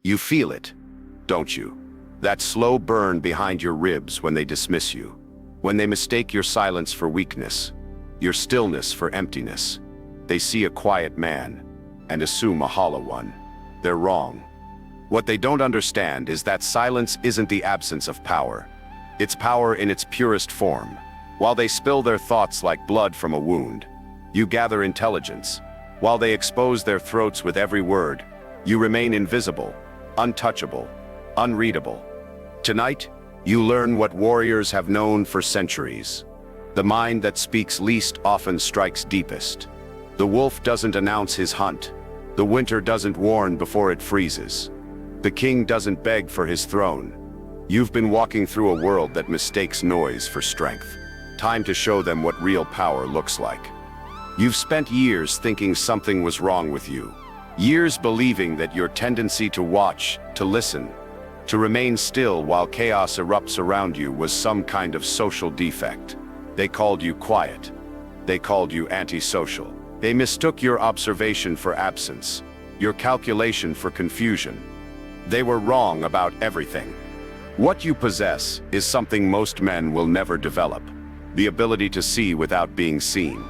You feel it, don't you? That slow burn behind your ribs when they dismiss you. When they mistake your silence for weakness, your stillness for emptiness. They see a quiet man and assume a hollow one. They're wrong. What they don't understand is that silence isn't the absence of power. It's power in its purest form. While they spill their thoughts like blood from a wound, you gather intelligence. While they expose their throats with every word, you remain invisible, untouchable, unreadable. Tonight, you learn what warriors have known for centuries. The mind that speaks least often strikes deepest. The wolf doesn't announce his hunt. The winter doesn't warn before it freezes. The king doesn't beg for his throne. You've been walking through a world that mistakes noise for strength. Time to show them what real power looks like. You've spent years thinking something was wrong with you. Years believing that your tendency to watch, to listen, to remain still while chaos erupts around you was some kind of social defect. They called you quiet. They called you antisocial. They mistook your observation for absence, your calculation for confusion. They were wrong about everything. What you possess is something most men will never develop. The ability to see without being seen,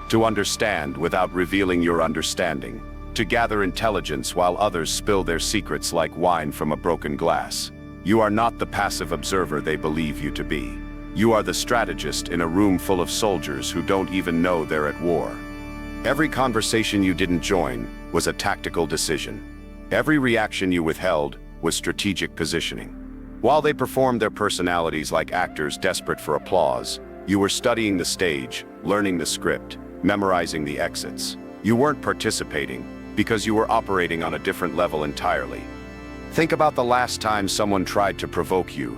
to understand without revealing your understanding, to gather intelligence while others spill their secrets like wine from a broken glass. You are not the passive observer they believe you to be. You are the strategist in a room full of soldiers who don't even know they're at war. Every conversation you didn't join was a tactical decision. Every reaction you withheld was strategic positioning. While they performed their personalities like actors desperate for applause, you were studying the stage, learning the script, memorizing the exits. You weren't participating because you were operating on a different level entirely. Think about the last time someone tried to provoke you,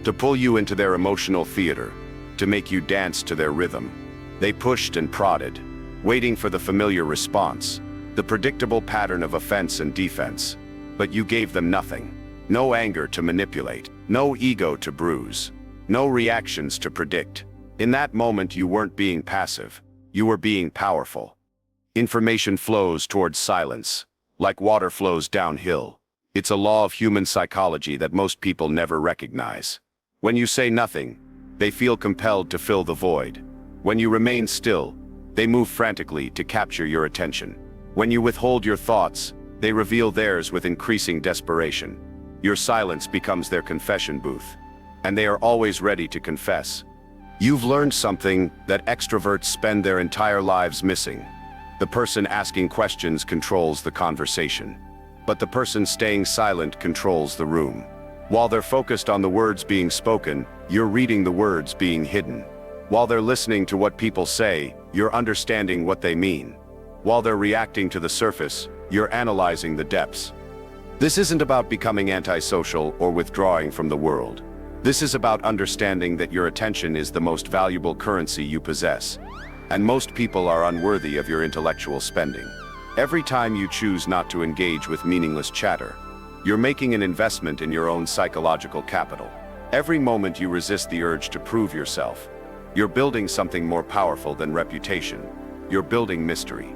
to pull you into their emotional theater, to make you dance to their rhythm. They pushed and prodded, waiting for the familiar response, the predictable pattern of offense and defense. But you gave them nothing. No anger to manipulate, no ego to bruise, no reactions to predict. In that moment, you weren't being passive. You were being powerful. Information flows towards silence, like water flows downhill. It's a law of human psychology that most people never recognize. When you say nothing, they feel compelled to fill the void. When you remain still, they move frantically to capture your attention. When you withhold your thoughts, they reveal theirs with increasing desperation. Your silence becomes their confession booth, and they are always ready to confess. You've learned something that extroverts spend their entire lives missing. The person asking questions controls the conversation, but the person staying silent controls the room. While they're focused on the words being spoken, you're reading the words being hidden. While they're listening to what people say, you're understanding what they mean. While they're reacting to the surface, you're analyzing the depths. This isn't about becoming antisocial or withdrawing from the world. This is about understanding that your attention is the most valuable currency you possess, and most people are unworthy of your intellectual spending. Every time you choose not to engage with meaningless chatter, you're making an investment in your own psychological capital. Every moment you resist the urge to prove yourself, you're building something more powerful than reputation. You're building mystery.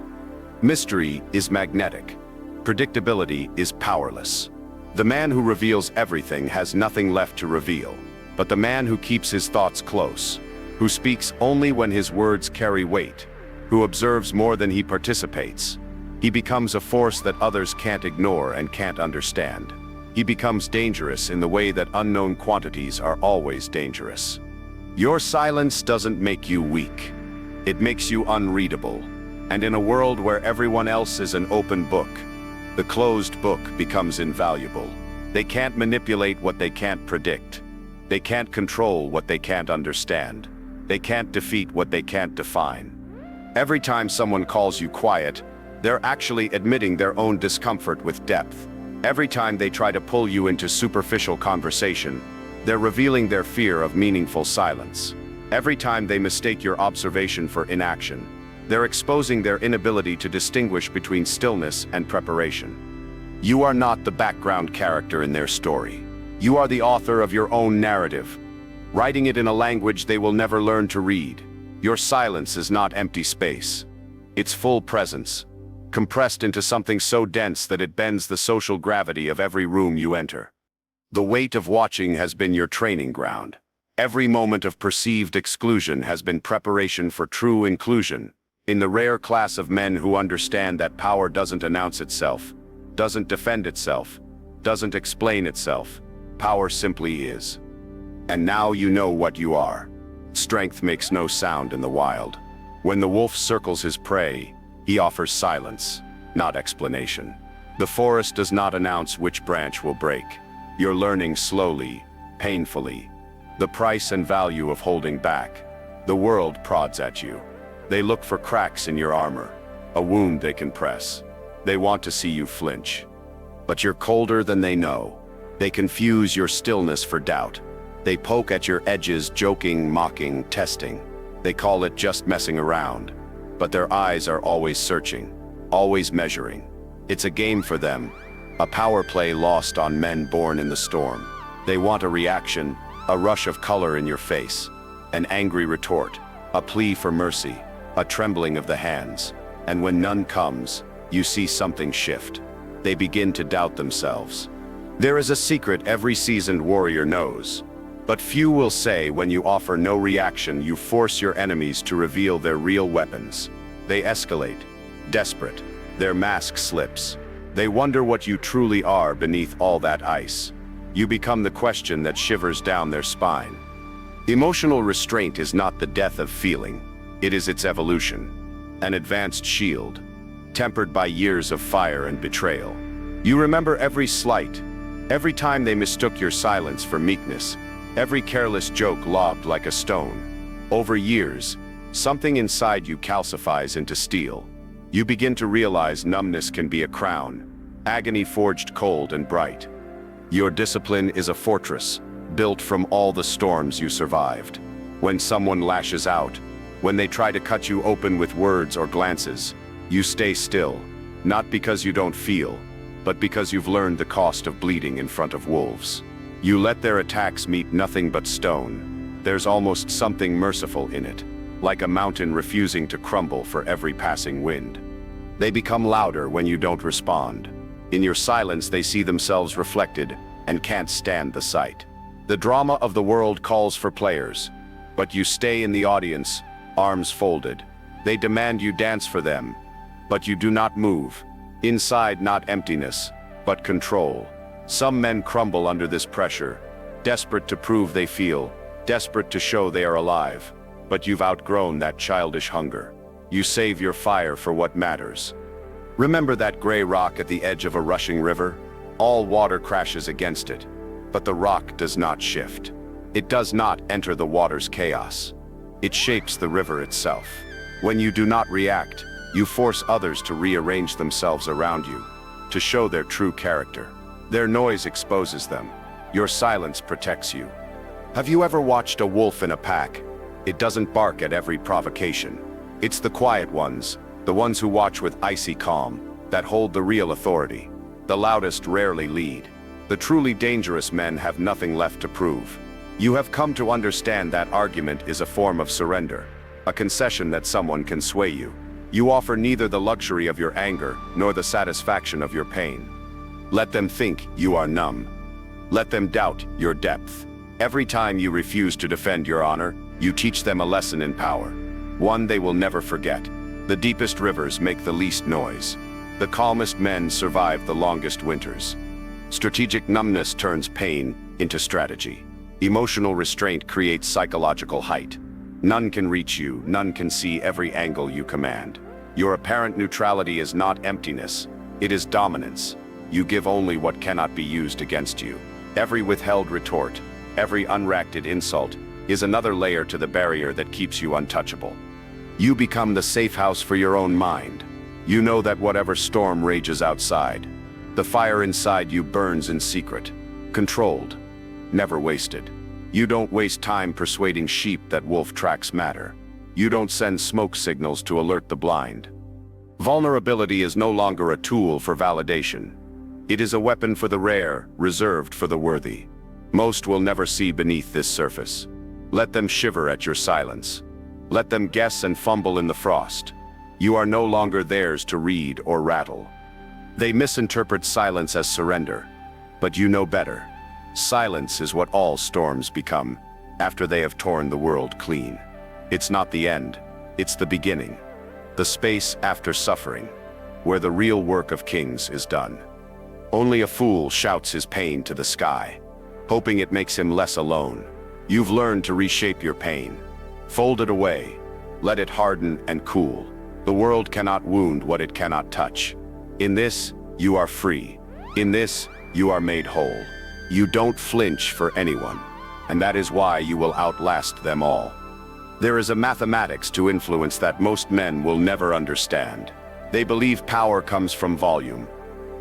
Mystery is magnetic. Predictability is powerless. The man who reveals everything has nothing left to reveal, but the man who keeps his thoughts close, who speaks only when his words carry weight, who observes more than he participates, he becomes a force that others can't ignore and can't understand. He becomes dangerous in the way that unknown quantities are always dangerous. Your silence doesn't make you weak. It makes you unreadable. And in a world where everyone else is an open book, the closed book becomes invaluable. They can't manipulate what they can't predict. They can't control what they can't understand. They can't defeat what they can't define. Every time someone calls you quiet, they're actually admitting their own discomfort with depth. Every time they try to pull you into superficial conversation, they're revealing their fear of meaningful silence. Every time they mistake your observation for inaction, they're exposing their inability to distinguish between stillness and preparation. You are not the background character in their story. You are the author of your own narrative, writing it in a language they will never learn to read. Your silence is not empty space. It's full presence. compressed into something so dense that it bends the social gravity of every room you enter. The weight of watching has been your training ground. Every moment of perceived exclusion has been preparation for true inclusion. In the rare class of men who understand that power doesn't announce itself, doesn't defend itself, doesn't explain itself, power simply is. And now you know what you are. Strength makes no sound in the wild. When the wolf circles his prey, he offers silence, not explanation. The forest does not announce which branch will break. You're learning slowly, painfully. The price and value of holding back. The world prods at you. They look for cracks in your armor, a wound they can press. They want to see you flinch. But you're colder than they know. They confuse your stillness for doubt. They poke at your edges, joking, mocking, testing. They call it just messing around. But their eyes are always searching, always measuring. It's a game for them, a power play lost on men born in the storm. They want a reaction, a rush of color in your face, an angry retort, a plea for mercy, a trembling of the hands. And when none comes, you see something shift. They begin to doubt themselves. There is a secret every seasoned warrior knows. But few will say when you offer no reaction, you force your enemies to reveal their real weapons. They escalate, desperate. Their mask slips. They wonder what you truly are beneath all that ice. You become the question that shivers down their spine. Emotional restraint is not the death of feeling. It is its evolution. An advanced shield, tempered by years of fire and betrayal. You remember every slight, every time they mistook your silence for meekness, every careless joke lobbed like a stone. Over years, something inside you calcifies into steel. You begin to realize numbness can be a crown, agony forged cold and bright. Your discipline is a fortress, built from all the storms you survived. When someone lashes out, when they try to cut you open with words or glances, you stay still, not because you don't feel, but because you've learned the cost of bleeding in front of wolves. You let their attacks meet nothing but stone. There's almost something merciful in it, like a mountain refusing to crumble for every passing wind. They become louder when you don't respond. In your silence they see themselves reflected and can't stand the sight. The drama of the world calls for players, but you stay in the audience, arms folded. They demand you dance for them, but you do not move. Inside, not emptiness, but control. Some men crumble under this pressure, desperate to prove they feel, desperate to show they are alive. But you've outgrown that childish hunger. You save your fire for what matters. Remember that gray rock at the edge of a rushing river? All water crashes against it, but the rock does not shift. It does not enter the water's chaos. It shapes the river itself. When you do not react, you force others to rearrange themselves around you, to show their true character. Their noise exposes them. Your silence protects you. Have you ever watched a wolf in a pack? It doesn't bark at every provocation. It's the quiet ones, the ones who watch with icy calm, that hold the real authority. The loudest rarely lead. The truly dangerous men have nothing left to prove. You have come to understand that argument is a form of surrender, a concession that someone can sway you. You offer neither the luxury of your anger nor the satisfaction of your pain. Let them think you are numb. Let them doubt your depth. Every time you refuse to defend your honor, you teach them a lesson in power, one they will never forget. The deepest rivers make the least noise. The calmest men survive the longest winters. Strategic numbness turns pain into strategy. Emotional restraint creates psychological height. None can reach you, none can see every angle you command. Your apparent neutrality is not emptiness, it is dominance. You give only what cannot be used against you. Every withheld retort, every unreacted insult, is another layer to the barrier that keeps you untouchable. You become the safe house for your own mind. You know that whatever storm rages outside, the fire inside you burns in secret, controlled, never wasted. You don't waste time persuading sheep that wolf tracks matter. You don't send smoke signals to alert the blind. Vulnerability is no longer a tool for validation. It is a weapon for the rare, reserved for the worthy. Most will never see beneath this surface. Let them shiver at your silence. Let them guess and fumble in the frost. You are no longer theirs to read or rattle. They misinterpret silence as surrender, but you know better. Silence is what all storms become, after they have torn the world clean. It's not the end, it's the beginning. The space after suffering, where the real work of kings is done. Only a fool shouts his pain to the sky, hoping it makes him less alone. You've learned to reshape your pain. Fold it away, let it harden and cool. The world cannot wound what it cannot touch. In this, you are free. In this, you are made whole. You don't flinch for anyone, and that is why you will outlast them all. There is a mathematics to influence that most men will never understand. They believe power comes from volume,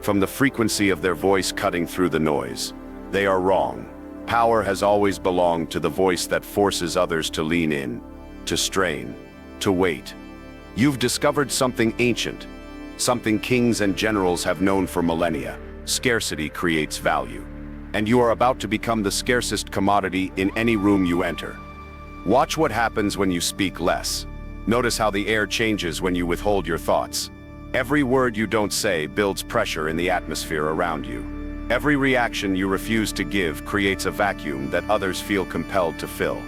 from the frequency of their voice cutting through the noise. They are wrong. Power has always belonged to the voice that forces others to lean in, to strain, to wait. You've discovered something ancient, something kings and generals have known for millennia. Scarcity creates value, and you are about to become the scarcest commodity in any room you enter. Watch what happens when you speak less. Notice how the air changes when you withhold your thoughts. Every word you don't say builds pressure in the atmosphere around you. Every reaction you refuse to give creates a vacuum that others feel compelled to fill.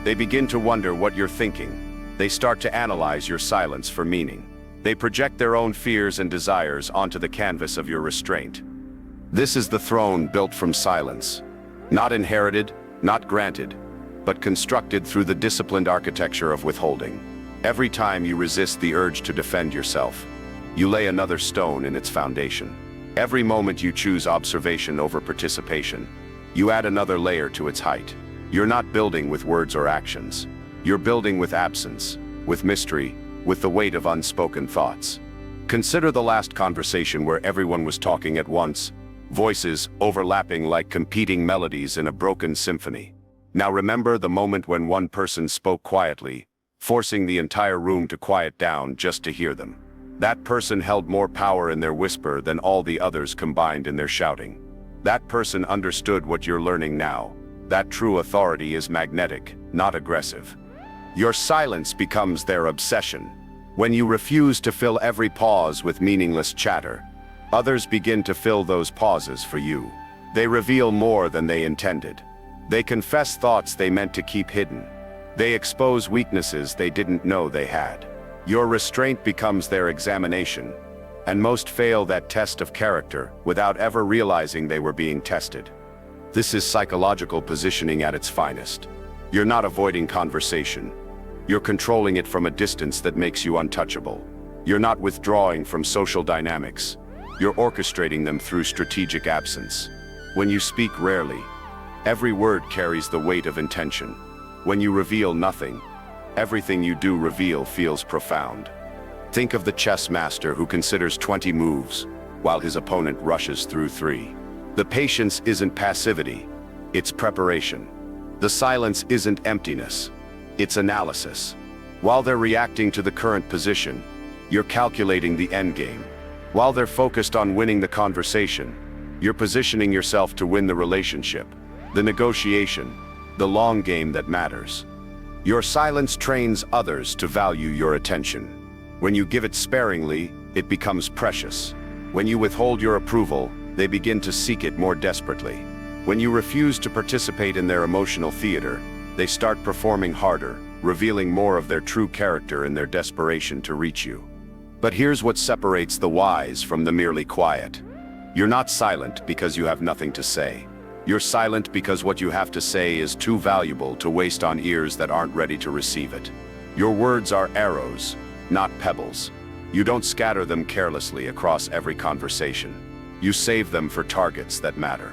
They begin to wonder what you're thinking. They start to analyze your silence for meaning. They project their own fears and desires onto the canvas of your restraint. This is the throne built from silence. Not inherited, not granted, but constructed through the disciplined architecture of withholding. Every time you resist the urge to defend yourself, you lay another stone in its foundation. Every moment you choose observation over participation, you add another layer to its height. You're not building with words or actions. You're building with absence, with mystery, with the weight of unspoken thoughts. Consider the last conversation where everyone was talking at once, voices overlapping like competing melodies in a broken symphony. Now remember the moment when one person spoke quietly, forcing the entire room to quiet down just to hear them. That person held more power in their whisper than all the others combined in their shouting. That person understood what you're learning now. That true authority is magnetic, not aggressive. Your silence becomes their obsession. When you refuse to fill every pause with meaningless chatter, others begin to fill those pauses for you. They reveal more than they intended. They confess thoughts they meant to keep hidden. They expose weaknesses they didn't know they had. Your restraint becomes their examination, and most fail that test of character without ever realizing they were being tested. This is psychological positioning at its finest. You're not avoiding conversation. You're controlling it from a distance that makes you untouchable. You're not withdrawing from social dynamics. You're orchestrating them through strategic absence. When you speak rarely, every word carries the weight of intention. When you reveal nothing, everything you do reveal feels profound. Think of the chess master who considers 20 moves, while his opponent rushes through 3. The patience isn't passivity, it's preparation. The silence isn't emptiness, it's analysis. While they're reacting to the current position, you're calculating the endgame. While they're focused on winning the conversation, you're positioning yourself to win the relationship, the negotiation, the long game that matters. Your silence trains others to value your attention. When you give it sparingly, it becomes precious. When you withhold your approval, they begin to seek it more desperately. When you refuse to participate in their emotional theater, they start performing harder, revealing more of their true character in their desperation to reach you. But here's what separates the wise from the merely quiet. You're not silent because you have nothing to say. You're silent because what you have to say is too valuable to waste on ears that aren't ready to receive it. Your words are arrows, not pebbles. You don't scatter them carelessly across every conversation. You save them for targets that matter.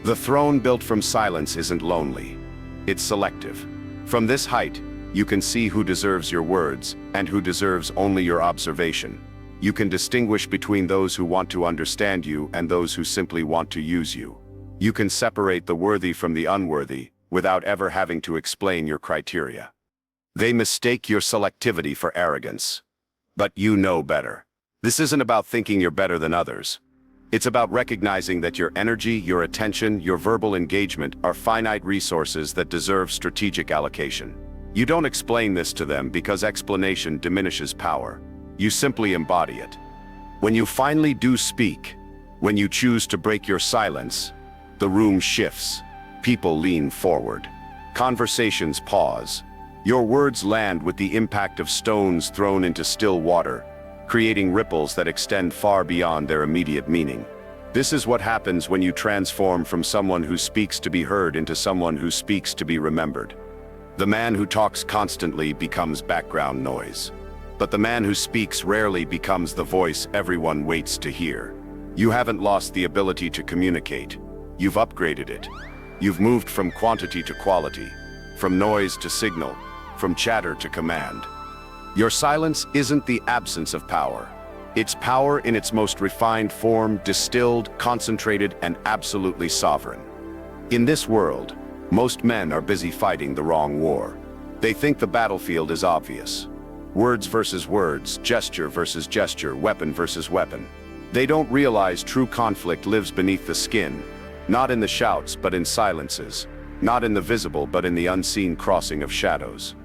The throne built from silence isn't lonely. It's selective. From this height, you can see who deserves your words and who deserves only your observation. You can distinguish between those who want to understand you and those who simply want to use you. You can separate the worthy from the unworthy without ever having to explain your criteria. They mistake your selectivity for arrogance. But you know better. This isn't about thinking you're better than others. It's about recognizing that your energy, your attention, your verbal engagement are finite resources that deserve strategic allocation. You don't explain this to them because explanation diminishes power. You simply embody it. When you finally do speak, when you choose to break your silence, the room shifts. People lean forward. Conversations pause. Your words land with the impact of stones thrown into still water, creating ripples that extend far beyond their immediate meaning. This is what happens when you transform from someone who speaks to be heard into someone who speaks to be remembered. The man who talks constantly becomes background noise. But the man who speaks rarely becomes the voice everyone waits to hear. You haven't lost the ability to communicate. You've upgraded it. You've moved from quantity to quality, from noise to signal, from chatter to command. Your silence isn't the absence of power. It's power in its most refined form, distilled, concentrated, and absolutely sovereign. In this world, most men are busy fighting the wrong war. They think the battlefield is obvious. Words versus words, gesture versus gesture, weapon versus weapon. They don't realize true conflict lives beneath the skin, not in the shouts but in silences, not in the visible but in the unseen crossing of shadows.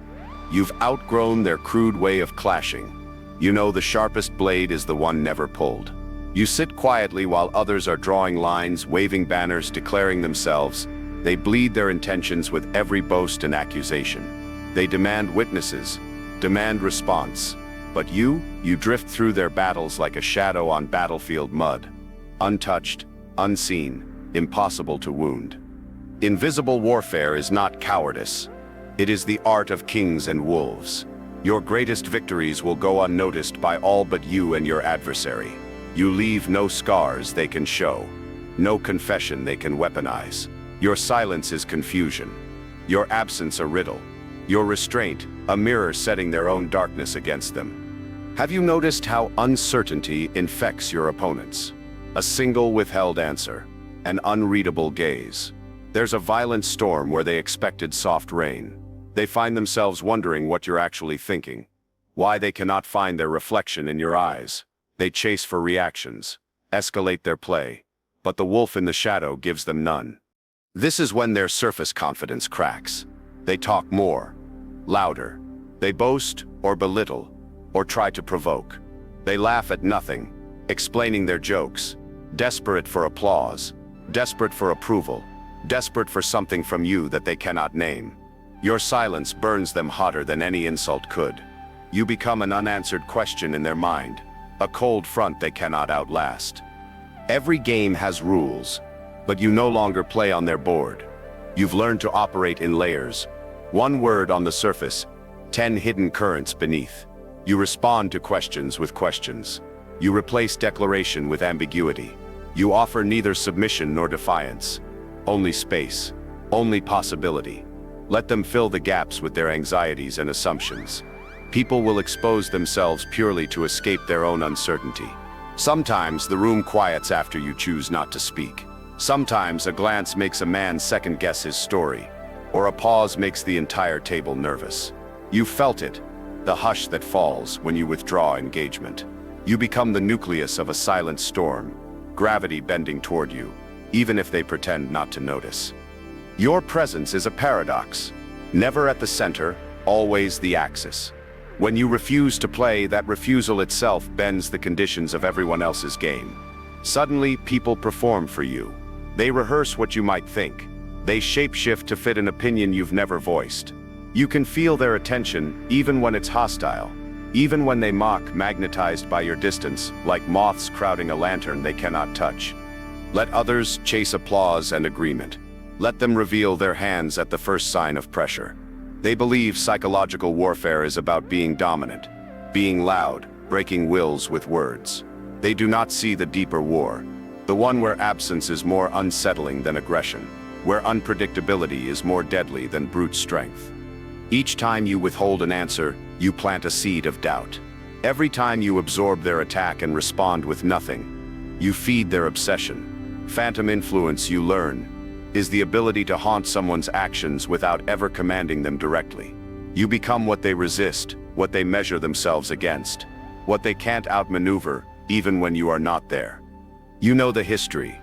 You've outgrown their crude way of clashing. You know the sharpest blade is the one never pulled. You sit quietly while others are drawing lines, waving banners, declaring themselves. They bleed their intentions with every boast and accusation. They demand witnesses, demand response. But you drift through their battles like a shadow on battlefield mud. Untouched, unseen, impossible to wound. Invisible warfare is not cowardice. It is the art of kings and wolves. Your greatest victories will go unnoticed by all but you and your adversary. You leave no scars they can show, no confession they can weaponize. Your silence is confusion, your absence a riddle, your restraint a mirror setting their own darkness against them. Have you noticed how uncertainty infects your opponents? A single withheld answer, an unreadable gaze. There's a violent storm where they expected soft rain. They find themselves wondering what you're actually thinking, why they cannot find their reflection in your eyes. They chase for reactions, escalate their play, but the wolf in the shadow gives them none. This is when their surface confidence cracks. They talk more, louder. They boast or belittle, or try to provoke. They laugh at nothing, explaining their jokes, desperate for applause, desperate for approval, desperate for something from you that they cannot name. Your silence burns them hotter than any insult could. You become an unanswered question in their mind, a cold front they cannot outlast. Every game has rules, but you no longer play on their board. You've learned to operate in layers. One word on the surface, 10 hidden currents beneath. You respond to questions with questions. You replace declaration with ambiguity. You offer neither submission nor defiance. Only space, only possibility. Let them fill the gaps with their anxieties and assumptions. People will expose themselves purely to escape their own uncertainty. Sometimes the room quiets after you choose not to speak. Sometimes a glance makes a man second-guess his story, or a pause makes the entire table nervous. You felt it, the hush that falls when you withdraw engagement. You become the nucleus of a silent storm, gravity bending toward you, even if they pretend not to notice. Your presence is a paradox, never at the center, always the axis. When you refuse to play, that refusal itself bends the conditions of everyone else's game. Suddenly, people perform for you. They rehearse what you might think. They shapeshift to fit an opinion you've never voiced. You can feel their attention, even when it's hostile. Even when they mock, magnetized by your distance, like moths crowding a lantern they cannot touch. Let others chase applause and agreement. Let them reveal their hands at the first sign of pressure. They believe psychological warfare is about being dominant, being loud, breaking wills with words. They do not see the deeper war, the one where absence is more unsettling than aggression, where unpredictability is more deadly than brute strength. Each time you withhold an answer, you plant a seed of doubt. Every time you absorb their attack and respond with nothing, you feed their obsession. Phantom influence, you learn, is the ability to haunt someone's actions without ever commanding them directly. You become what they resist, what they measure themselves against, what they can't outmaneuver, even when you are not there. You know the history.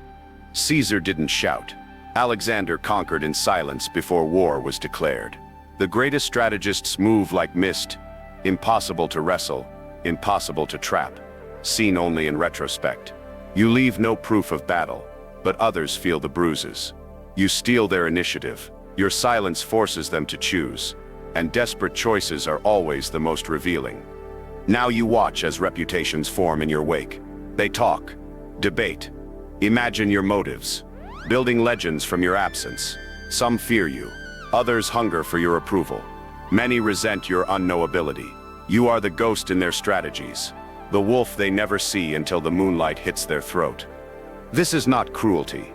Caesar didn't shout. Alexander conquered in silence before war was declared. The greatest strategists move like mist, impossible to wrestle, impossible to trap, seen only in retrospect. You leave no proof of battle, but others feel the bruises. You steal their initiative, your silence forces them to choose, and desperate choices are always the most revealing. Now you watch as reputations form in your wake. They talk, debate, imagine your motives, building legends from your absence. Some fear you, others hunger for your approval. Many resent your unknowability. You are the ghost in their strategies, the wolf they never see until the moonlight hits their throat. This is not cruelty.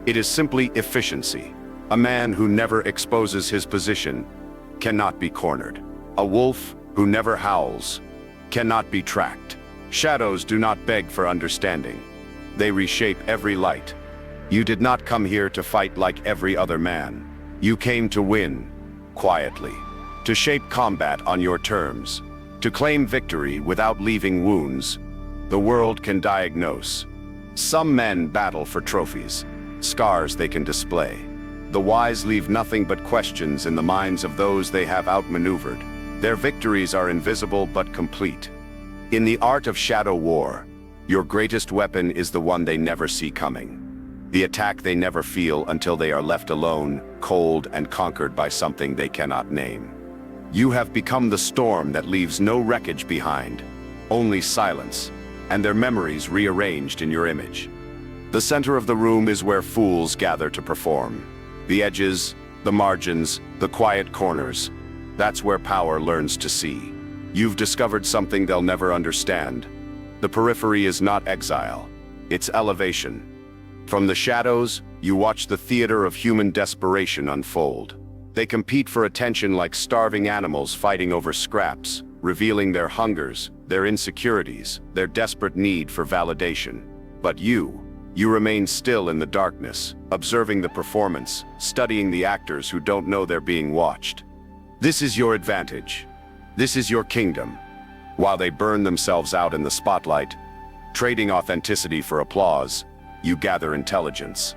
It is simply efficiency. A man who never exposes his position cannot be cornered. A wolf who never howls cannot be tracked. Shadows do not beg for understanding. They reshape every light. You did not come here to fight like every other man. You came to win, quietly, to shape combat on your terms, to claim victory without leaving wounds. The world can diagnose. Some men battle for trophies, scars they can display. The wise leave nothing but questions in the minds of those they have outmaneuvered. Their victories are invisible but complete. In the art of shadow war, your greatest weapon is the one they never see coming. The attack they never feel until they are left alone, cold, and conquered by something they cannot name. You have become the storm that leaves no wreckage behind, only silence, and their memories rearranged in your image. The center of the room is where fools gather to perform. The edges, the margins, the quiet corners, that's where power learns to see. You've discovered something they'll never understand. The periphery is not exile, it's elevation. From the shadows, you watch the theater of human desperation unfold. They compete for attention like starving animals fighting over scraps, revealing their hungers, their insecurities, their desperate need for validation. But you remain still in the darkness, observing the performance, studying the actors who don't know they're being watched. This is your advantage. This is your kingdom. While they burn themselves out in the spotlight, trading authenticity for applause, you gather intelligence.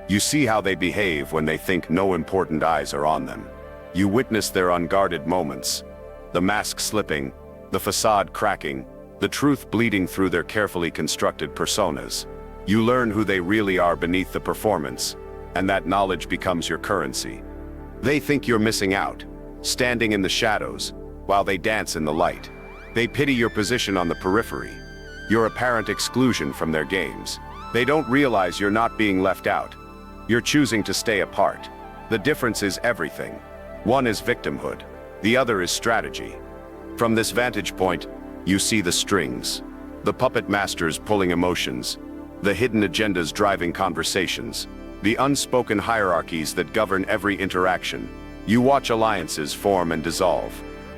You see how they behave when they think no important eyes are on them. You witness their unguarded moments, the mask slipping, the facade cracking, the truth bleeding through their carefully constructed personas. You learn who they really are beneath the performance, and that knowledge becomes your currency. They think you're missing out, standing in the shadows, while they dance in the light. They pity your position on the periphery, your apparent exclusion from their games. They don't realize you're not being left out. You're choosing to stay apart. The difference is everything. One is victimhood, the other is strategy. From this vantage point, you see the strings, the puppet masters pulling emotions, the hidden agendas driving conversations, the unspoken hierarchies that govern every interaction. You watch alliances form and dissolve.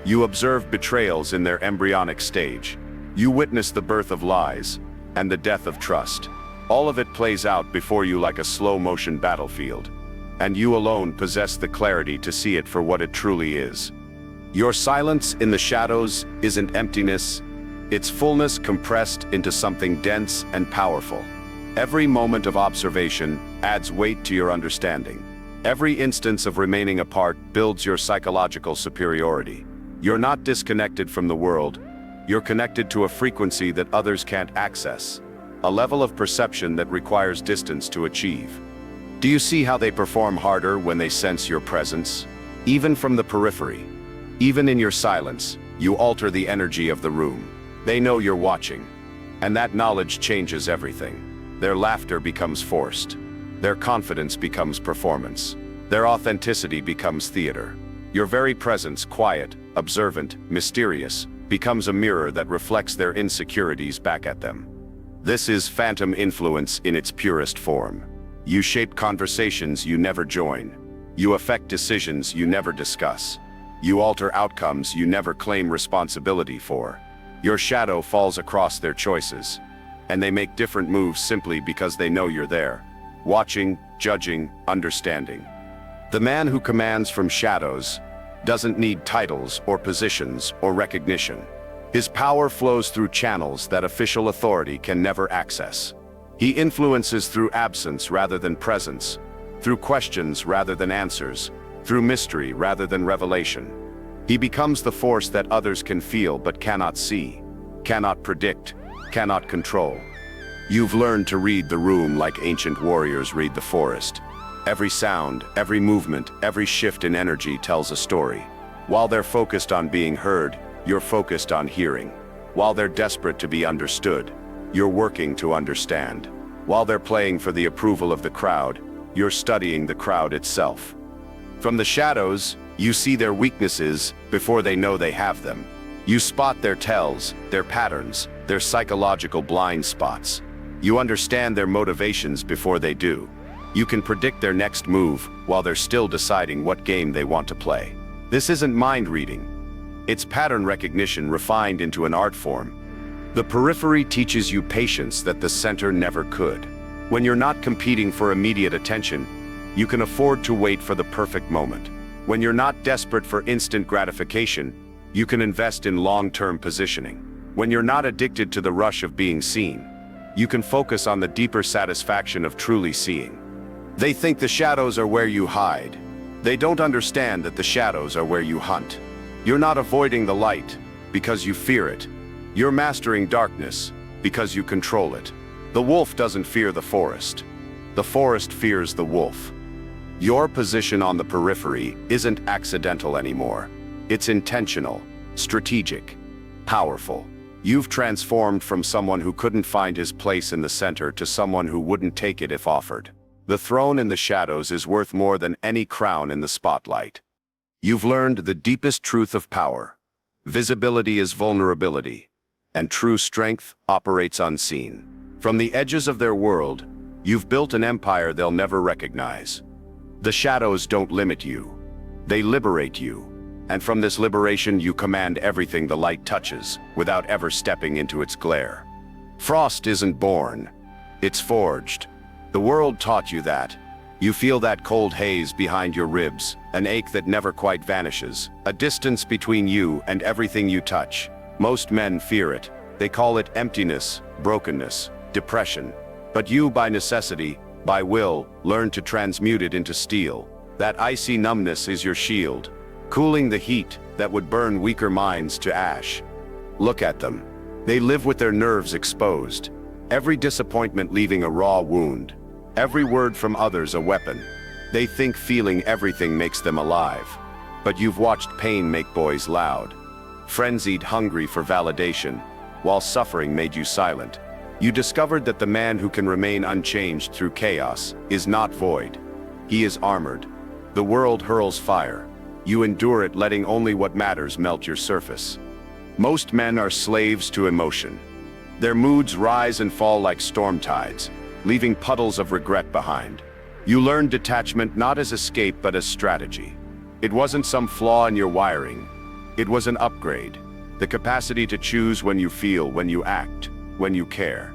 You observe betrayals in their embryonic stage. You witness the birth of lies and the death of trust. All of it plays out before you like a slow-motion battlefield, and you alone possess the clarity to see it for what it truly is. Your silence in the shadows isn't emptiness, it's fullness compressed into something dense and powerful. Every moment of observation adds weight to your understanding. Every instance of remaining apart builds your psychological superiority. You're not disconnected from the world, you're connected to a frequency that others can't access. A level of perception that requires distance to achieve. Do you see how they perform harder when they sense your presence? Even from the periphery, even in your silence, you alter the energy of the room. They know you're watching, and that knowledge changes everything. Their laughter becomes forced. Their confidence becomes performance. Their authenticity becomes theater. Your very presence, quiet, observant, mysterious, becomes a mirror that reflects their insecurities back at them. This is phantom influence in its purest form. You shape conversations you never join. You affect decisions you never discuss. You alter outcomes you never claim responsibility for. Your shadow falls across their choices, and they make different moves simply because they know you're there, watching, judging, understanding. The man who commands from shadows doesn't need titles or positions or recognition. His power flows through channels that official authority can never access. He influences through absence rather than presence, through questions rather than answers, through mystery rather than revelation. He becomes the force that others can feel but cannot see. cannot predict, cannot control. You've learned to read the room like ancient warriors read the forest. Every sound, every movement, every shift in energy tells a story. While they're focused on being heard, you're focused on hearing. While they're desperate to be understood, you're working to understand. While they're playing for the approval of the crowd, you're studying the crowd itself. From the shadows, you see their weaknesses before they know they have them. You spot their tells, their patterns, their psychological blind spots. You understand their motivations before they do. You can predict their next move while they're still deciding what game they want to play. This isn't mind reading. It's pattern recognition refined into an art form. The periphery teaches you patience that the center never could. When you're not competing for immediate attention, you can afford to wait for the perfect moment. When you're not desperate for instant gratification, you can invest in long-term positioning. When you're not addicted to the rush of being seen, you can focus on the deeper satisfaction of truly seeing. They think the shadows are where you hide. They don't understand that the shadows are where you hunt. You're not avoiding the light because you fear it. You're mastering darkness because you control it. The wolf doesn't fear the forest. The forest fears the wolf. Your position on the periphery isn't accidental anymore. It's intentional, strategic, powerful. You've transformed from someone who couldn't find his place in the center to someone who wouldn't take it if offered. The throne in the shadows is worth more than any crown in the spotlight. You've learned the deepest truth of power. Visibility is vulnerability, and true strength operates unseen. From the edges of their world, you've built an empire they'll never recognize. The shadows don't limit you. They liberate you. And from this liberation you command everything the light touches, without ever stepping into its glare. Frost isn't born. It's forged. The world taught you that. You feel that cold haze behind your ribs, an ache that never quite vanishes, a distance between you and everything you touch. Most men fear it. They call it emptiness, brokenness, depression. But you, by necessity, by will, learn to transmute it into steel. That icy numbness is your shield, cooling the heat that would burn weaker minds to ash. Look at them. They live with their nerves exposed. Every disappointment leaving a raw wound. Every word from others a weapon. They think feeling everything makes them alive. But you've watched pain make boys loud. Frenzied, hungry for validation, while suffering made you silent. You discovered that the man who can remain unchanged through chaos is not void. He is armored. The world hurls fire. You endure it, letting only what matters melt your surface. Most men are slaves to emotion. Their moods rise and fall like storm tides, leaving puddles of regret behind. You learned detachment not as escape but as strategy. It wasn't some flaw in your wiring. It was an upgrade. The capacity to choose when you feel, when you act, when you care.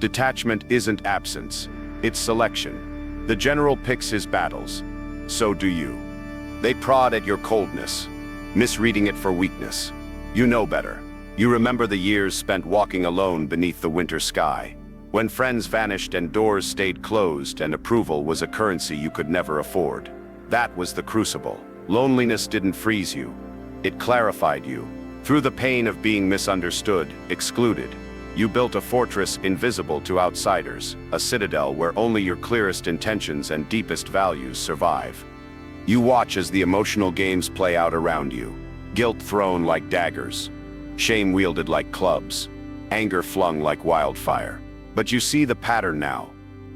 Detachment isn't absence, it's selection. The general picks his battles. So do you. They prod at your coldness, misreading it for weakness. You know better. You remember the years spent walking alone beneath the winter sky, when friends vanished and doors stayed closed and approval was a currency you could never afford. That was the crucible. Loneliness didn't freeze you. It clarified you. Through the pain of being misunderstood, excluded, you built a fortress invisible to outsiders, a citadel where only your clearest intentions and deepest values survive. You watch as the emotional games play out around you, guilt thrown like daggers, shame wielded like clubs, anger flung like wildfire. But you see the pattern now.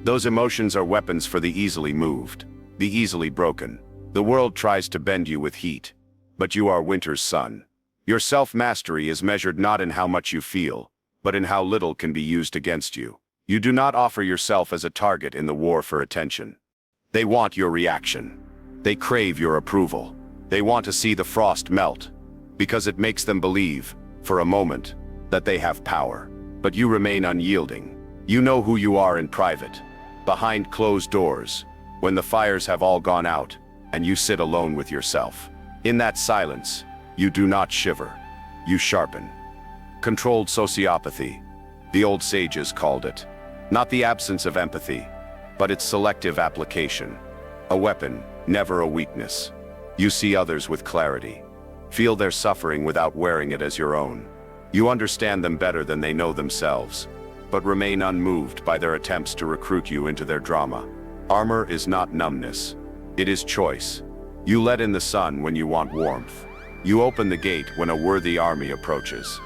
Those emotions are weapons for the easily moved, the easily broken. The world tries to bend you with heat, but you are winter's sun. Your self-mastery is measured not in how much you feel, but in how little can be used against you. You do not offer yourself as a target in the war for attention. They want your reaction. They crave your approval. They want to see the frost melt, because it makes them believe, for a moment, that they have power. But you remain unyielding. You know who you are in private, behind closed doors, when the fires have all gone out, and you sit alone with yourself. In that silence, you do not shiver. You sharpen. Controlled sociopathy, the old sages called it. Not the absence of empathy, but its selective application. A weapon, never a weakness. You see others with clarity. Feel their suffering without wearing it as your own. You understand them better than they know themselves, but remain unmoved by their attempts to recruit you into their drama. Armor is not numbness. It is choice. You let in the sun when you want warmth. You open the gate when a worthy army approaches.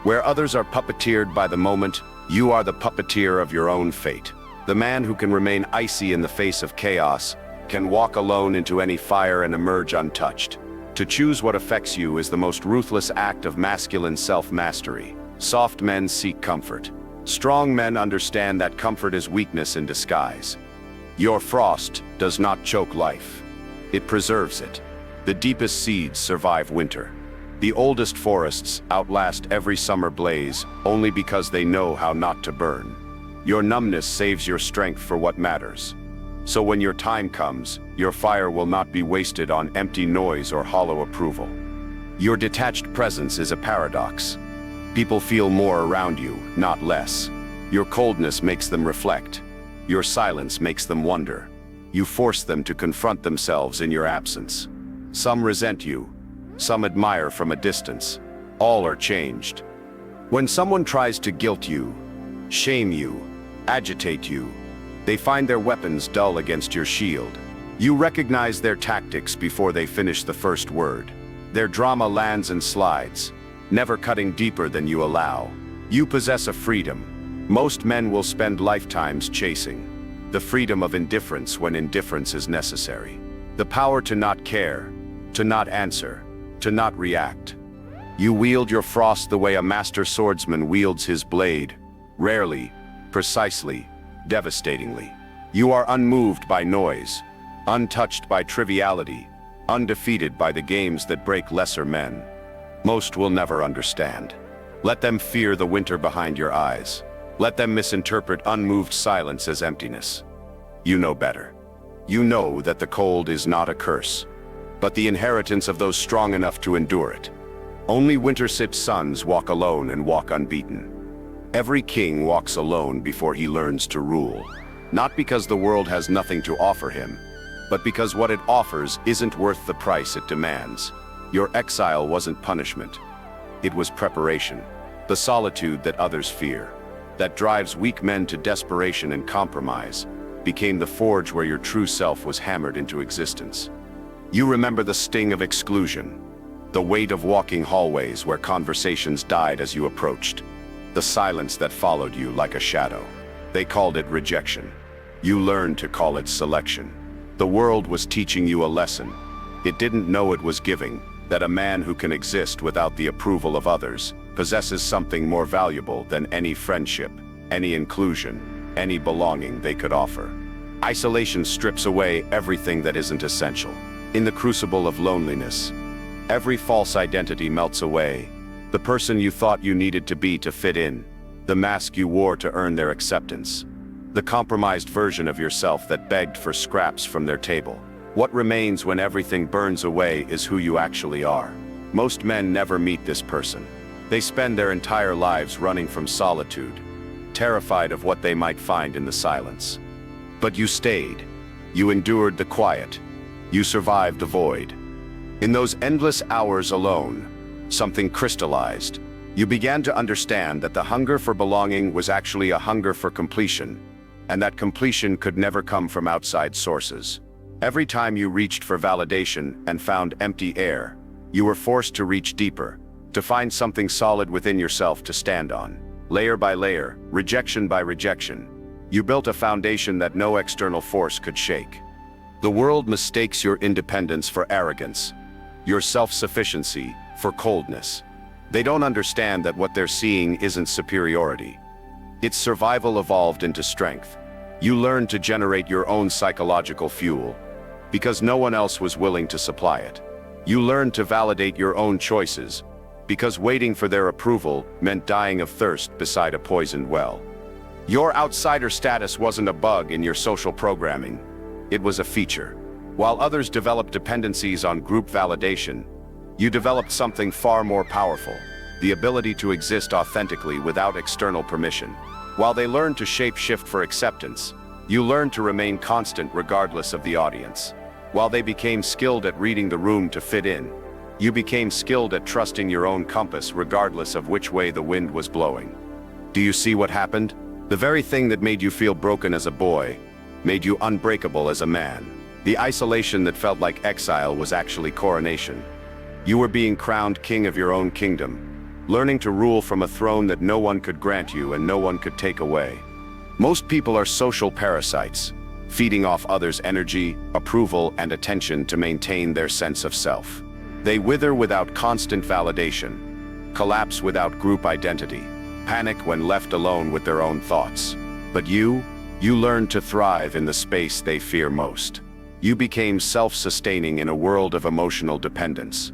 Where others are puppeteered by the moment, you are the puppeteer of your own fate. The man who can remain icy in the face of chaos can walk alone into any fire and emerge untouched. To choose what affects you is the most ruthless act of masculine self-mastery. Soft men seek comfort. Strong men understand that comfort is weakness in disguise. Your frost does not choke life. It preserves it. The deepest seeds survive winter. The oldest forests outlast every summer blaze only because they know how not to burn. Your numbness saves your strength for what matters. So when your time comes, your fire will not be wasted on empty noise or hollow approval. Your detached presence is a paradox. People feel more around you, not less. Your coldness makes them reflect. Your silence makes them wonder. You force them to confront themselves in your absence. Some resent you. Some admire from a distance. All are changed. When someone tries to guilt you, shame you, agitate you, they find their weapons dull against your shield. You recognize their tactics before they finish the first word. Their drama lands and slides, never cutting deeper than you allow. You possess a freedom most men will spend lifetimes chasing. The freedom of indifference when indifference is necessary. The power to not care, to not answer, to not react. You wield your frost the way a master swordsman wields his blade, rarely, precisely, devastatingly. You are unmoved by noise, untouched by triviality, undefeated by the games that break lesser men. Most will never understand. Let them fear the winter behind your eyes. Let them misinterpret unmoved silence as emptiness. You know better. You know that the cold is not a curse, but the inheritance of those strong enough to endure it. Only winter-sipped sons walk alone and walk unbeaten. Every king walks alone before he learns to rule, not because the world has nothing to offer him, but because what it offers isn't worth the price it demands. Your exile wasn't punishment. It was preparation, the solitude that others fear, that drives weak men to desperation and compromise, became the forge where your true self was hammered into existence. You remember the sting of exclusion, the weight of walking hallways where conversations died as you approached, the silence that followed you like a shadow. They called it rejection. You learned to call it selection. The world was teaching you a lesson. It didn't know it was giving, that a man who can exist without the approval of others possesses something more valuable than any friendship, any inclusion, any belonging they could offer. Isolation strips away everything that isn't essential. In the crucible of loneliness, every false identity melts away. The person you thought you needed to be to fit in, the mask you wore to earn their acceptance, the compromised version of yourself that begged for scraps from their table. What remains when everything burns away is who you actually are. Most men never meet this person. They spend their entire lives running from solitude, terrified of what they might find in the silence. But you stayed. You endured the quiet. You survived the void. In those endless hours alone, something crystallized. You began to understand that the hunger for belonging was actually a hunger for completion, and that completion could never come from outside sources. Every time you reached for validation and found empty air, you were forced to reach deeper, to find something solid within yourself to stand on. Layer by layer, rejection by rejection, you built a foundation that no external force could shake. The world mistakes your independence for arrogance, your self-sufficiency for coldness. They don't understand that what they're seeing isn't superiority. It's survival evolved into strength. You learned to generate your own psychological fuel, because no one else was willing to supply it. You learned to validate your own choices, because waiting for their approval meant dying of thirst beside a poisoned well. Your outsider status wasn't a bug in your social programming. It was a feature. While others developed dependencies on group validation, you developed something far more powerful, the ability to exist authentically without external permission. While they learned to shape-shift for acceptance, you learned to remain constant regardless of the audience. While they became skilled at reading the room to fit in, You became skilled at trusting your own compass regardless of which way the wind was blowing. Do you see what happened? The very thing that made you feel broken as a boy made you unbreakable as a man. The isolation that felt like exile was actually coronation. You were being crowned king of your own kingdom, learning to rule from a throne that no one could grant you and no one could take away. Most people are social parasites, feeding off others' energy, approval, and attention to maintain their sense of self. They wither without constant validation, collapse without group identity, panic when left alone with their own thoughts. But you learned to thrive in the space they fear most. You became self-sustaining in a world of emotional dependence.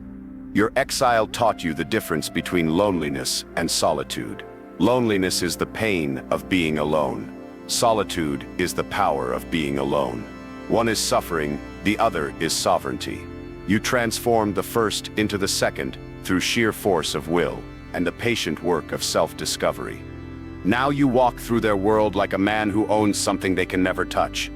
Your exile taught you the difference between loneliness and solitude. Loneliness is the pain of being alone. Solitude is the power of being alone. One is suffering, the other is sovereignty. You transformed the first into the second through sheer force of will and the patient work of self-discovery. Now you walk through their world like a man who owns something they can never touch.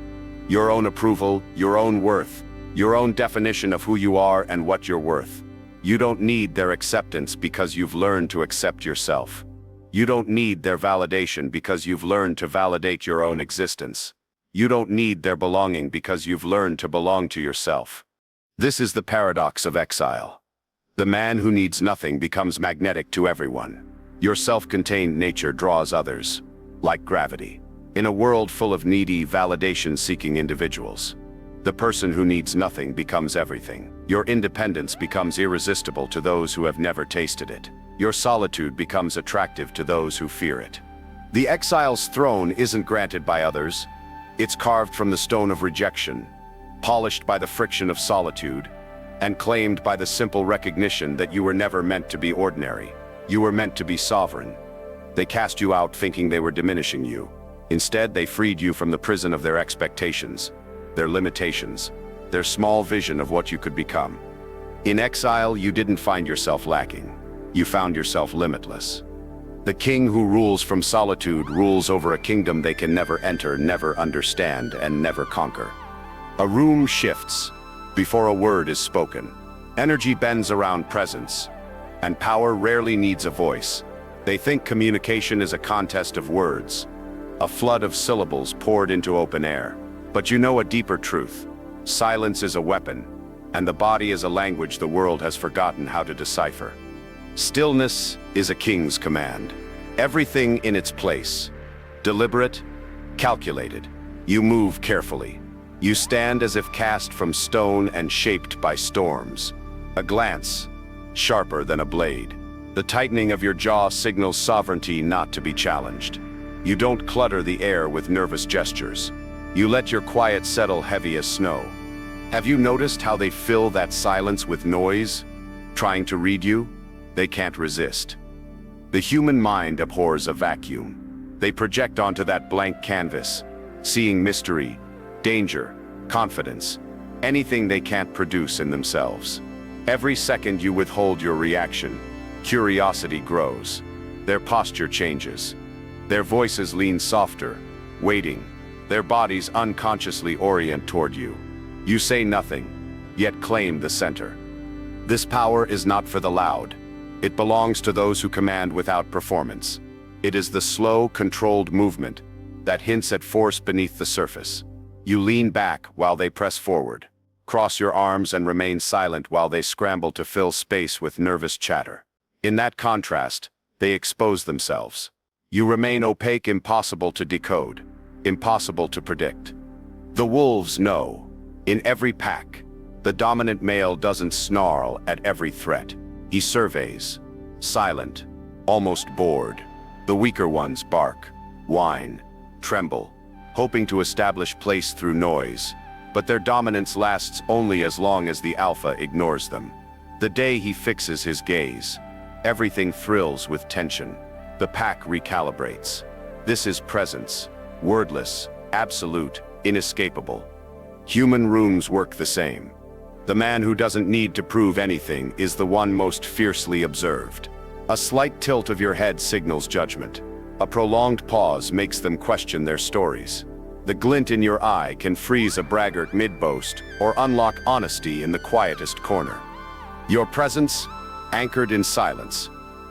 Your own approval, your own worth, your own definition of who you are and what you're worth. You don't need their acceptance because you've learned to accept yourself. You don't need their validation because you've learned to validate your own existence. You don't need their belonging because you've learned to belong to yourself. This is the paradox of exile. The man who needs nothing becomes magnetic to everyone. Your self-contained nature draws others, like gravity, in a world full of needy, validation-seeking individuals. The person who needs nothing becomes everything. Your independence becomes irresistible to those who have never tasted it. Your solitude becomes attractive to those who fear it. The exile's throne isn't granted by others. It's carved from the stone of rejection, polished by the friction of solitude, and claimed by the simple recognition that you were never meant to be ordinary. You were meant to be sovereign. They cast you out thinking they were diminishing you. Instead, they freed you from the prison of their expectations, their limitations, their small vision of what you could become. In exile, you didn't find yourself lacking. You found yourself limitless. The king who rules from solitude rules over a kingdom they can never enter, never understand, and never conquer. A room shifts before a word is spoken. Energy bends around presence, and power rarely needs a voice. They think communication is a contest of words, a flood of syllables poured into open air. But you know a deeper truth. Silence is a weapon, and the body is a language the world has forgotten how to decipher. Stillness is a king's command. Everything in its place. Deliberate, calculated. You move carefully. You stand as if cast from stone and shaped by storms. A glance, sharper than a blade. The tightening of your jaw signals sovereignty not to be challenged. You don't clutter the air with nervous gestures. You let your quiet settle heavy as snow. Have you noticed how they fill that silence with noise? Trying to read you? They can't resist. The human mind abhors a vacuum. They project onto that blank canvas, seeing mystery, danger, confidence, anything they can't produce in themselves. Every second you withhold your reaction, curiosity grows. Their posture changes. Their voices lean softer, waiting. Their bodies unconsciously orient toward you. You say nothing, yet claim the center. This power is not for the loud. It belongs to those who command without performance. It is the slow, controlled movement that hints at force beneath the surface. You lean back while they press forward. Cross your arms and remain silent while they scramble to fill space with nervous chatter. In that contrast, they expose themselves. You remain opaque, impossible to decode, impossible to predict. The wolves know. In every pack, the dominant male doesn't snarl at every threat. He surveys, silent, almost bored. The weaker ones bark, whine, tremble, hoping to establish place through noise. But their dominance lasts only as long as the alpha ignores them. The day he fixes his gaze, everything thrills with tension. The pack recalibrates. This is presence, wordless, absolute, inescapable. Human rooms work the same. The man who doesn't need to prove anything is the one most fiercely observed. A slight tilt of your head signals judgment. A prolonged pause makes them question their stories. The glint in your eye can freeze a braggart mid-boast or unlock honesty in the quietest corner. Your presence, anchored in silence,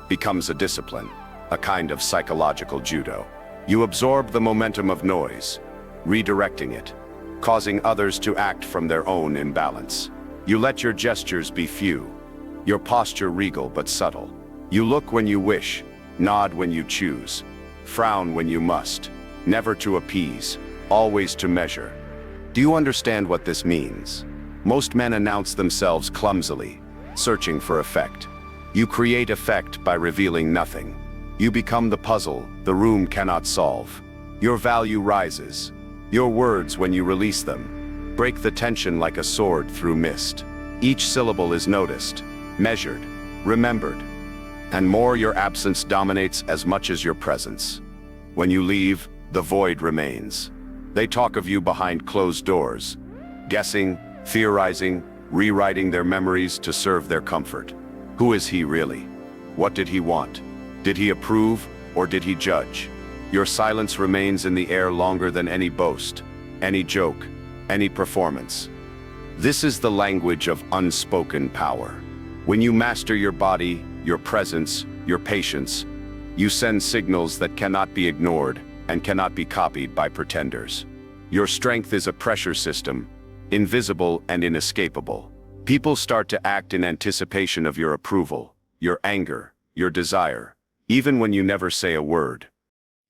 becomes a discipline, a kind of psychological judo. You absorb the momentum of noise, redirecting it, causing others to act from their own imbalance. You let your gestures be few, your posture regal but subtle. You look when you wish, nod when you choose, frown when you must, never to appease, always to measure. Do you understand what this means? Most men announce themselves clumsily, searching for effect. You create effect by revealing nothing. You become the puzzle the room cannot solve. Your value rises. Your words, when you release them, break the tension like a sword through mist. Each syllable is noticed, measured, remembered. And more, your absence dominates as much as your presence. When you leave, the void remains. They talk of you behind closed doors, guessing, theorizing, rewriting their memories to serve their comfort. Who is he really? What did he want? Did he approve, or did he judge? Your silence remains in the air longer than any boast, any joke, any performance. This is the language of unspoken power. When you master your body, your presence, your patience, you send signals that cannot be ignored and cannot be copied by pretenders. Your strength is a pressure system, invisible and inescapable. People start to act in anticipation of your approval, your anger, your desire, even when you never say a word.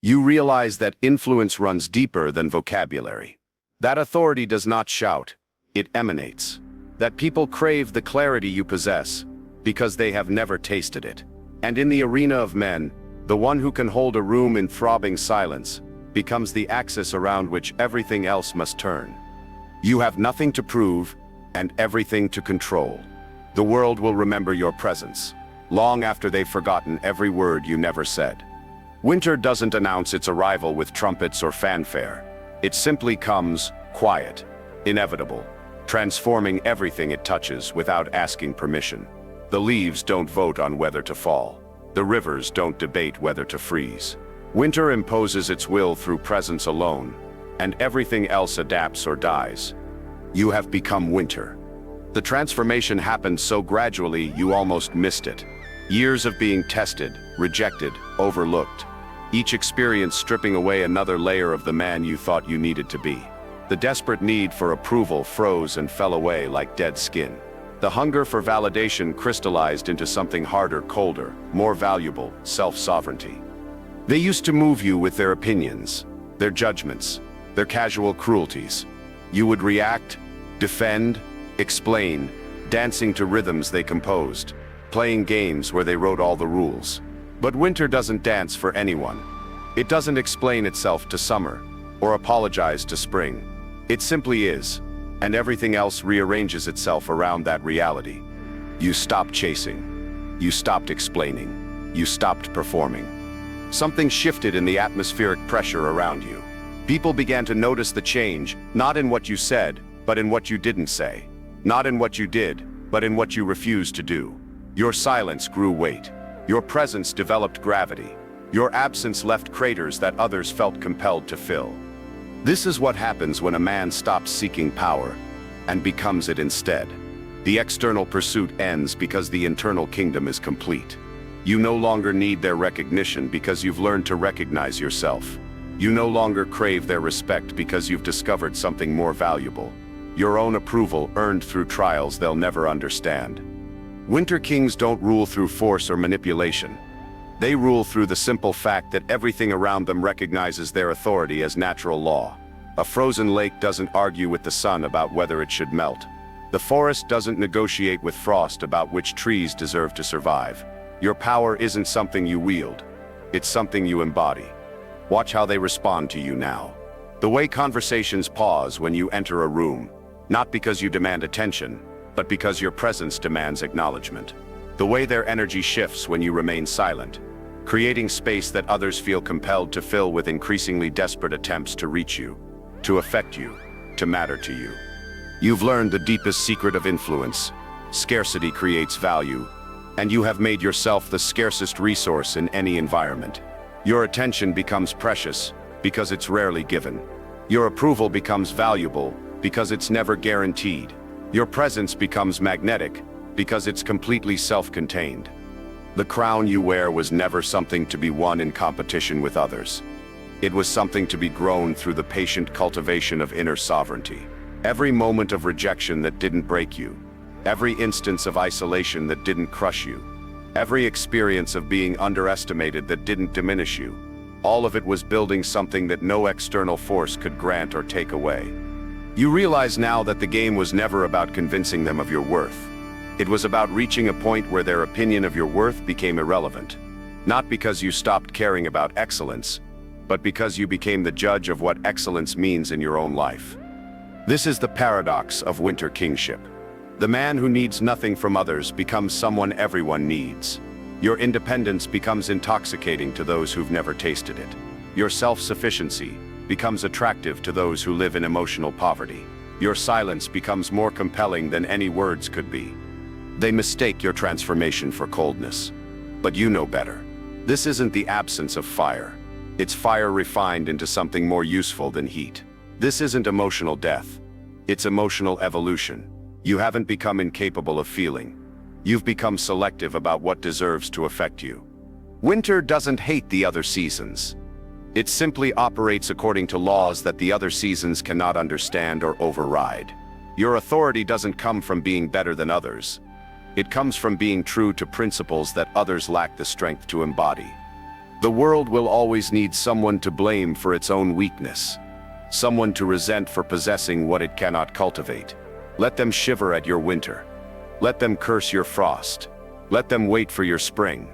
You realize that influence runs deeper than vocabulary. That authority does not shout, it emanates. That people crave the clarity you possess because they have never tasted it. And in the arena of men, the one who can hold a room in throbbing silence becomes the axis around which everything else must turn. You have nothing to prove and everything to control. The world will remember your presence, long after they've forgotten every word you never said. Winter doesn't announce its arrival with trumpets or fanfare. It simply comes, quiet, inevitable, transforming everything it touches without asking permission. The leaves don't vote on whether to fall. The rivers don't debate whether to freeze. Winter imposes its will through presence alone, and everything else adapts or dies. You have become winter. The transformation happened so gradually you almost missed it. Years of being tested, rejected, overlooked. Each experience stripping away another layer of the man you thought you needed to be. The desperate need for approval froze and fell away like dead skin. The hunger for validation crystallized into something harder, colder, more valuable, self-sovereignty. They used to move you with their opinions, their judgments, their casual cruelties. You would react, defend, explain, dancing to rhythms they composed, playing games where they wrote all the rules. But winter doesn't dance for anyone. It doesn't explain itself to summer, or apologize to spring. It simply is, and everything else rearranges itself around that reality. You stopped chasing. You stopped explaining. You stopped performing. Something shifted in the atmospheric pressure around you. People began to notice the change, not in what you said, but in what you didn't say. Not in what you did, but in what you refused to do. Your silence grew weight. Your presence developed gravity. Your absence left craters that others felt compelled to fill. This is what happens when a man stops seeking power and becomes it instead. The external pursuit ends because the internal kingdom is complete. You no longer need their recognition because you've learned to recognize yourself. You no longer crave their respect because you've discovered something more valuable. Your own approval earned through trials they'll never understand. Winter kings don't rule through force or manipulation. They rule through the simple fact that everything around them recognizes their authority as natural law. A frozen lake doesn't argue with the sun about whether it should melt. The forest doesn't negotiate with frost about which trees deserve to survive. Your power isn't something you wield. It's something you embody. Watch how they respond to you now. The way conversations pause when you enter a room, not because you demand attention, but because your presence demands acknowledgement. The way their energy shifts when you remain silent, creating space that others feel compelled to fill with increasingly desperate attempts to reach you, to affect you, to matter to you. You've learned the deepest secret of influence. Scarcity creates value, and you have made yourself the scarcest resource in any environment. Your attention becomes precious because it's rarely given. Your approval becomes valuable because it's never guaranteed. Your presence becomes magnetic Because it's completely self-contained. The crown you wear was never something to be won in competition with others. It was something to be grown through the patient cultivation of inner sovereignty. Every moment of rejection that didn't break you, every instance of isolation that didn't crush you, every experience of being underestimated that didn't diminish you, all of it was building something that no external force could grant or take away. You realize now that the game was never about convincing them of your worth. It was about reaching a point where their opinion of your worth became irrelevant. Not because you stopped caring about excellence, but because you became the judge of what excellence means in your own life. This is the paradox of winter kingship. The man who needs nothing from others becomes someone everyone needs. Your independence becomes intoxicating to those who've never tasted it. Your self-sufficiency becomes attractive to those who live in emotional poverty. Your silence becomes more compelling than any words could be. They mistake your transformation for coldness. But you know better. This isn't the absence of fire. It's fire refined into something more useful than heat. This isn't emotional death. It's emotional evolution. You haven't become incapable of feeling. You've become selective about what deserves to affect you. Winter doesn't hate the other seasons. It simply operates according to laws that the other seasons cannot understand or override. Your authority doesn't come from being better than others. It comes from being true to principles that others lack the strength to embody. The world will always need someone to blame for its own weakness. Someone to resent for possessing what it cannot cultivate. Let them shiver at your winter. Let them curse your frost. Let them wait for your spring.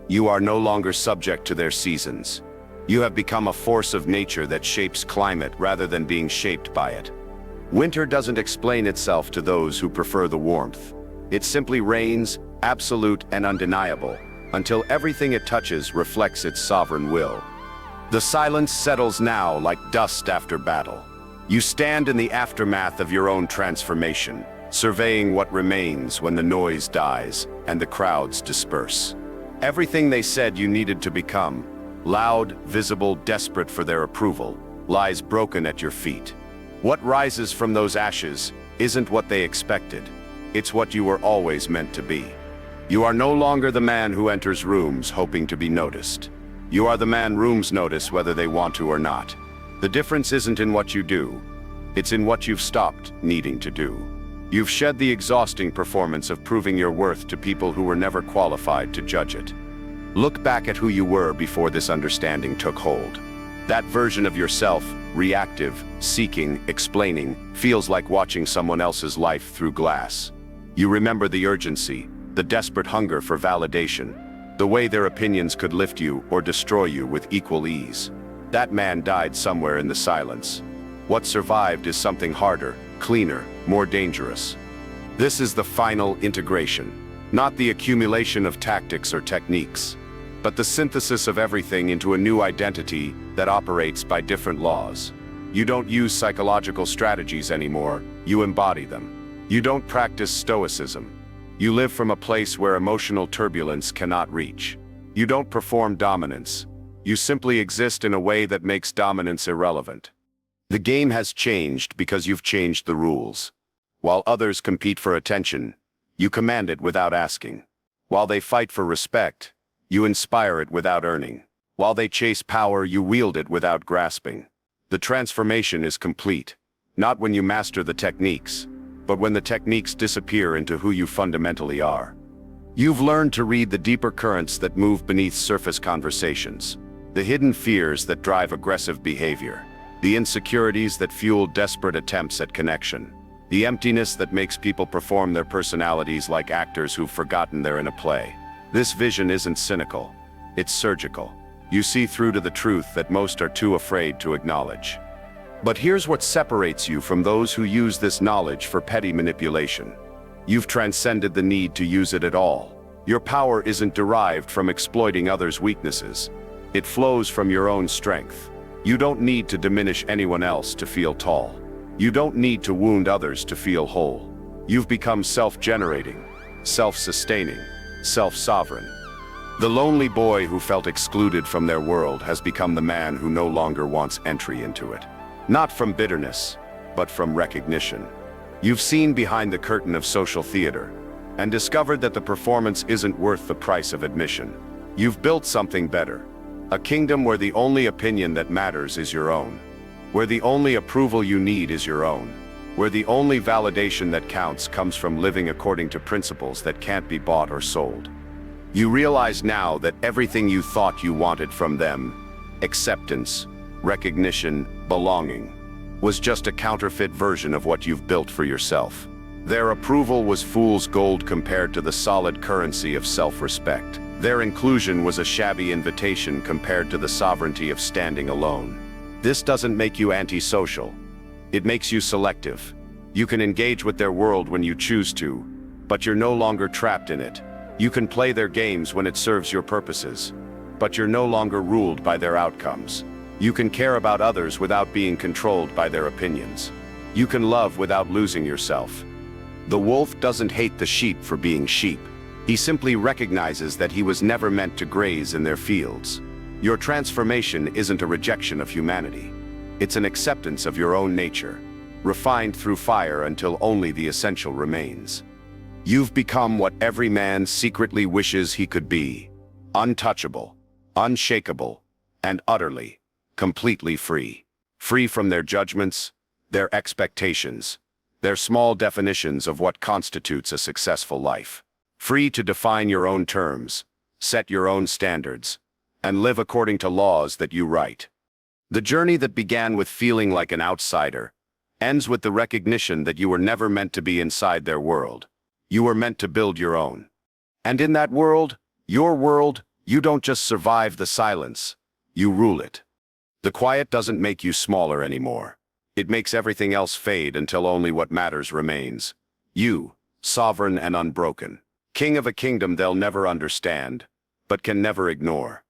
You are no longer subject to their seasons. You have become a force of nature that shapes climate rather than being shaped by it. Winter doesn't explain itself to those who prefer the warmth. It simply reigns, absolute and undeniable, until everything it touches reflects its sovereign will. The silence settles now like dust after battle. You stand in the aftermath of your own transformation, surveying what remains when the noise dies and the crowds disperse. Everything they said you needed to become, loud, visible, desperate for their approval, lies broken at your feet. What rises from those ashes isn't what they expected. It's what you were always meant to be. You are no longer the man who enters rooms hoping to be noticed. You are the man rooms notice whether they want to or not. The difference isn't in what you do. It's in what you've stopped needing to do. You've shed the exhausting performance of proving your worth to people who were never qualified to judge it. Look back at who you were before this understanding took hold. That version of yourself, reactive, seeking, explaining, feels like watching someone else's life through glass. You remember the urgency, the desperate hunger for validation, the way their opinions could lift you or destroy you with equal ease. That man died somewhere in the silence. What survived is something harder, cleaner, more dangerous. This is the final integration, not the accumulation of tactics or techniques, but the synthesis of everything into a new identity that operates by different laws. You don't use psychological strategies anymore, you embody them. You don't practice stoicism. You live from a place where emotional turbulence cannot reach. You don't perform dominance. You simply exist in a way that makes dominance irrelevant. The game has changed because you've changed the rules. While others compete for attention, you command it without asking. While they fight for respect, you inspire it without earning. While they chase power, you wield it without grasping. The transformation is complete, not when you master the techniques, but when the techniques disappear into who you fundamentally are. You've learned to read the deeper currents that move beneath surface conversations, the hidden fears that drive aggressive behavior, the insecurities that fuel desperate attempts at connection, the emptiness that makes people perform their personalities like actors who've forgotten they're in a play. This vision isn't cynical, it's surgical. You see through to the truth that most are too afraid to acknowledge. But here's what separates you from those who use this knowledge for petty manipulation. You've transcended the need to use it at all. Your power isn't derived from exploiting others' weaknesses. It flows from your own strength. You don't need to diminish anyone else to feel tall. You don't need to wound others to feel whole. You've become self-generating, self-sustaining, self-sovereign. The lonely boy who felt excluded from their world has become the man who no longer wants entry into it. Not from bitterness, but from recognition. You've seen behind the curtain of social theater, and discovered that the performance isn't worth the price of admission. You've built something better. A kingdom where the only opinion that matters is your own. Where the only approval you need is your own. Where the only validation that counts comes from living according to principles that can't be bought or sold. You realize now that everything you thought you wanted from them, acceptance, recognition, belonging, was just a counterfeit version of what you've built for yourself. Their approval was fool's gold compared to the solid currency of self-respect. Their inclusion was a shabby invitation compared to the sovereignty of standing alone. This doesn't make you antisocial. It makes you selective. You can engage with their world when you choose to, but you're no longer trapped in it. You can play their games when it serves your purposes, but you're no longer ruled by their outcomes. You can care about others without being controlled by their opinions. You can love without losing yourself. The wolf doesn't hate the sheep for being sheep. He simply recognizes that he was never meant to graze in their fields. Your transformation isn't a rejection of humanity. It's an acceptance of your own nature, refined through fire until only the essential remains. You've become what every man secretly wishes he could be: untouchable, unshakable, and utterly, completely free. Free from their judgments, their expectations, their small definitions of what constitutes a successful life. Free to define your own terms, set your own standards, and live according to laws that you write. The journey that began with feeling like an outsider ends with the recognition that you were never meant to be inside their world. You were meant to build your own. And in that world, your world, you don't just survive the silence, you rule it. The quiet doesn't make you smaller anymore. It makes everything else fade until only what matters remains. You, sovereign and unbroken. King of a kingdom they'll never understand, but can never ignore.